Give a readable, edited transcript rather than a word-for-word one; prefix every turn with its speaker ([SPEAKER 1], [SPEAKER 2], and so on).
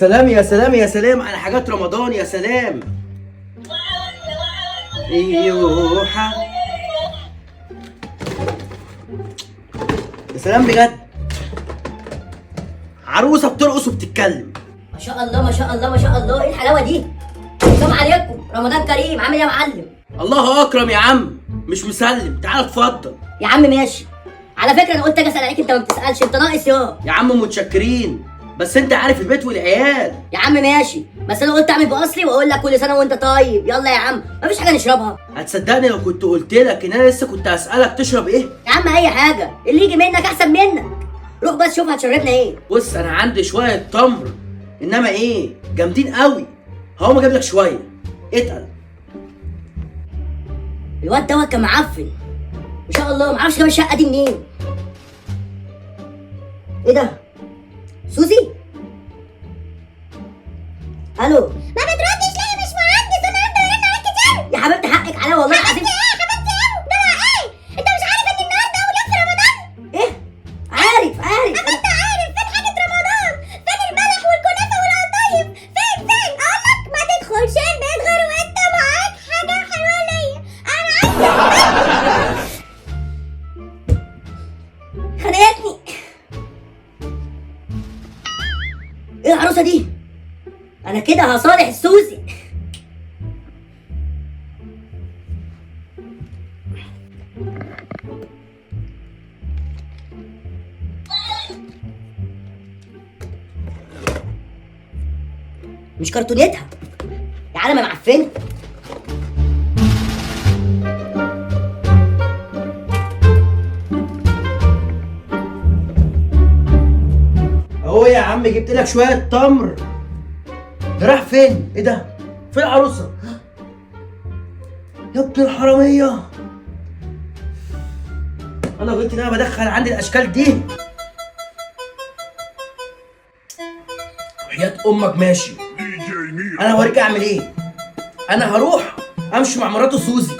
[SPEAKER 1] سلام يا سلام يا سلام على حاجات رمضان يا سلام. ايوه يا سلام بجد، عروسه بترقص وبتتكلم.
[SPEAKER 2] ما شاء الله ما شاء الله ما شاء الله، ايه الحلاوه دي؟ السلام عليكم، رمضان كريم، عامل ايه يا معلم؟
[SPEAKER 1] الله اكرم يا عم، مش مسلم، تعال اتفضل.
[SPEAKER 2] يا عم ماشي. على فكره انا قلت اجي اسال عليك، انت ما بتسالش، انت ناقص
[SPEAKER 1] يا عم متشكرين، بس انت عارف البيت والعيال.
[SPEAKER 2] يا عم ماشي، بس انا قلت اعمل باصلي واقول لك كل سنه وانت طيب. يلا يا عم، مفيش حاجه نشربها؟
[SPEAKER 1] هتصدقني لو كنت قلت لك ان انا لسه كنت هسالك تشرب ايه؟
[SPEAKER 2] يا عم اي حاجه، اللي يجي منك احسن منك. روح بس شوف هتشربنا ايه.
[SPEAKER 1] بص انا عندي شويه تمر، انما ايه جامدين قوي، هقوم اجيب لك شويه. اتقل.
[SPEAKER 2] الواد دوت كان معفن ما شاء الله، معرفش جاب الشقه دي منين. ايه ده؟ سوزي؟ الو؟
[SPEAKER 3] ما بتردش ليه يا باشمهندس؟ انا هفضل ارن عليك كتير.
[SPEAKER 2] يا حبيبتي حقك عليا والله العظيم.
[SPEAKER 3] ايه يا حبيبتي ايه؟ ده انا ايه؟ انت مش عارف ان النهارده اول يوم في رمضان؟
[SPEAKER 2] ايه؟ عارف
[SPEAKER 3] اما انت عارف فين حاجه رمضان؟ فين البلح والكنافه والقطايف؟ فين؟ اقول لك ما تدخلش البيت غير وانت معاك حاجه حلوه ليا. انا عايزه
[SPEAKER 2] خانقتني. ايه العروسه دي؟ انا كده هصالح السوزي. مش كرتونتها يا عالم يا معفنه.
[SPEAKER 1] اهو يا عم جبت لك شويه تمر. ده راح فين؟ ايه ده؟ فين العروسه؟ يا ابن الحراميه، انا قلت ان انا بدخل عندي الاشكال دي. وحياة امك ماشي، انا هوريك اعمل ايه. انا هروح امشي مع مراته سوزي،